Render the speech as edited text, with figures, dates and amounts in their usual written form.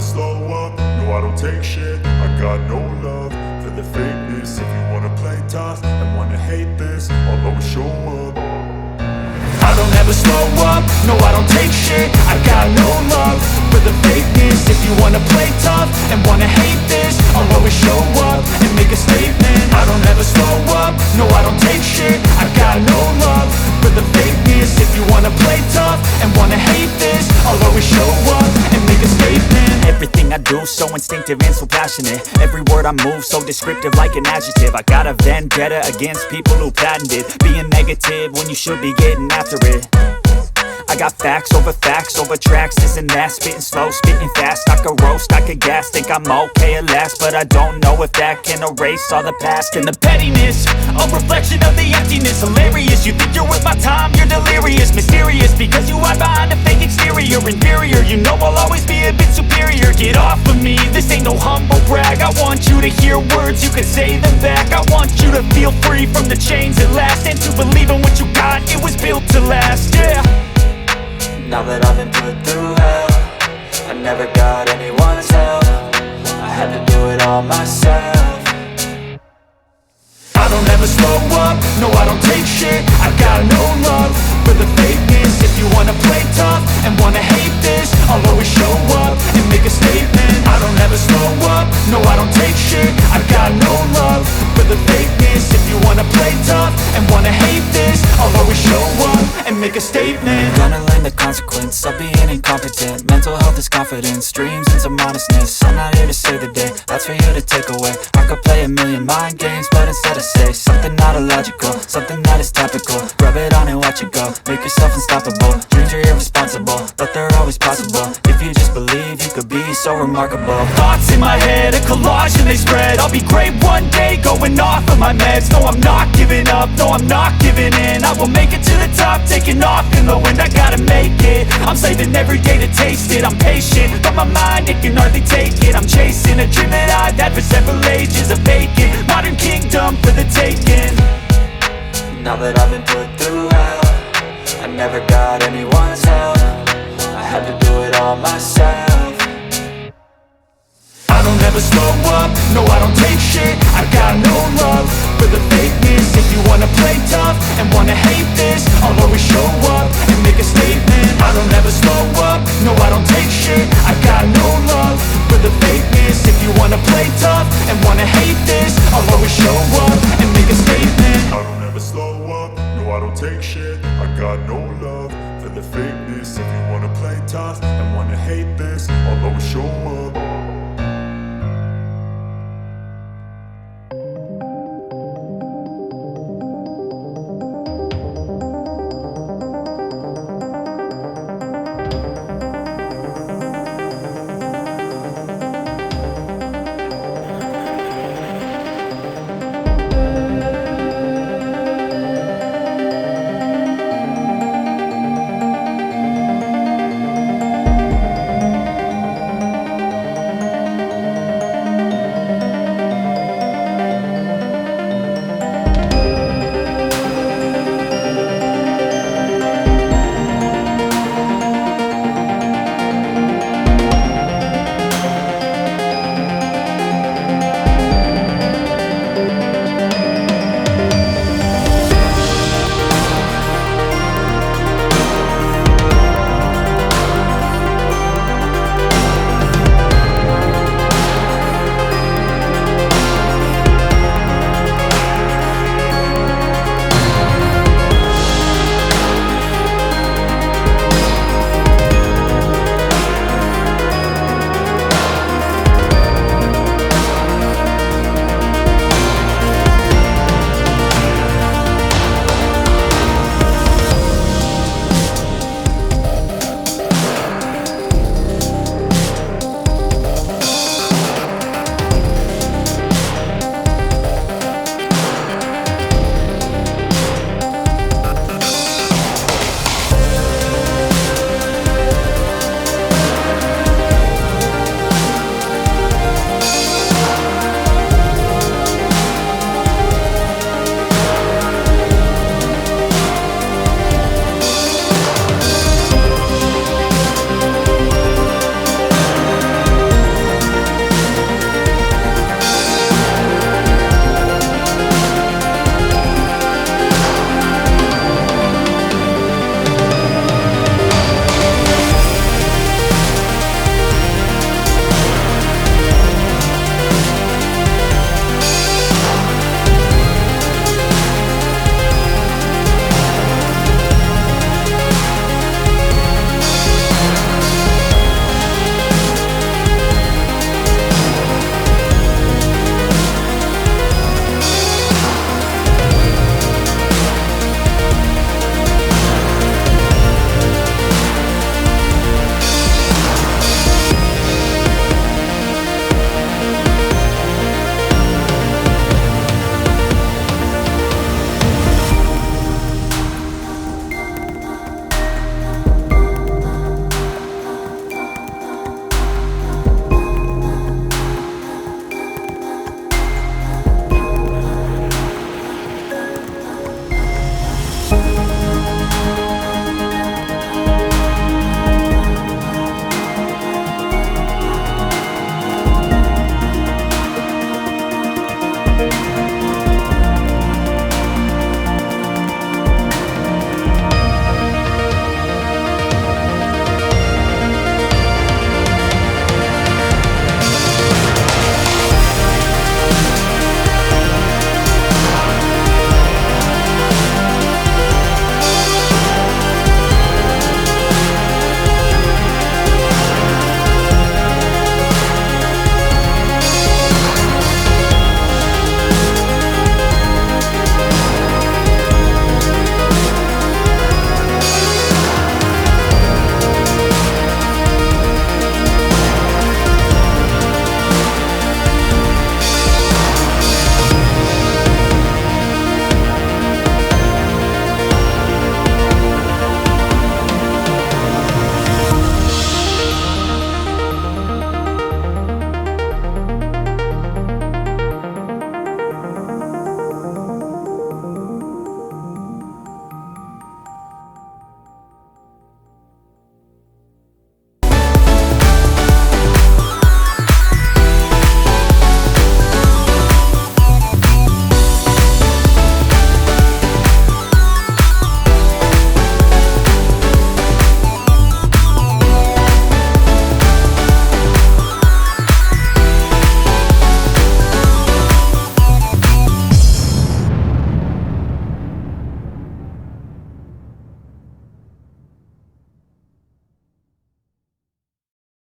slow up, no I don't take shit. I got no love for the fakeness. If you wanna play tough and wanna hate this, I'll always show up. I don't ever slow up, no I don't take shit. I got no love for the fakeness. If you wanna play tough and wanna hate this, I'll always show up and make a statement. I don't ever slow up, no I don't take shit. I got no love for the fakeness. If you wanna play tough and wanna hate this, I'll always show up and make a statement. Everything I do so instinctive and so passionate. Every word I move so descriptive like an adjective. I got a vendetta against people who patented being negative when you should be getting after it. I got facts over tracks, this and that. Spitting slow, spitting fast, I could roast, I could gas. Think I'm okay at last, but I don't know if that can erase all the past. And the pettiness, a reflection of the emptiness. Hilarious, you think you're worth my time, you're delirious. Mysterious, because you hide behind a fake exterior. Inferior, you know I'll always be a bit superior. Get off of me, this ain't no humble brag. I want you to hear words, you can say them back. I want you to feel free from the chains at last, and to believe in what you got, it was built to last, yeah. Now that I've been put through hell, I never got anyone's help. I had to do it all myself. I don't ever slow up, no I don't take shit. I got no love for the fakeness. If you wanna play tough and wanna hate this, I'll always show up and make a statement. I don't ever slow up, no I don't take shit. I got no love for the fakeness. If you wanna play tough and wanna hate this, I'll always show up and make a statement. Gonna learn the consequence of being incompetent. Mental health is confidence, dreams and some honestness. I'm not here to save the day, that's for you to take away. I could play a million mind games, but instead I say something not illogical, something that is topical. Rub it on and watch it go, make yourself unstoppable. Dreams are irresponsible, but they're always possible. If you just believe, you could be so remarkable. Thoughts in my head, a collage and they spread. I'll be great one day, going off of my meds. No, I'm not giving up, no, I'm not giving in. I will make it to the top, taking off in the wind. I gotta make it, I'm saving every day to taste it. I'm patient, but my mind, it can hardly take it. I'm chasing a dream that I've had for several ages. A vacant, modern kingdom for the taking. Now that I've been put through hell, I never got anyone's help. I had to do it all myself. I don't ever slow up, no I don't take shit. I got no love for the fakeness. If you wanna play tough and wanna hate this, I'll always show up and make a statement. I don't ever slow up, no I don't take shit. I got no love for the fakeness. If you wanna play tough and wanna hate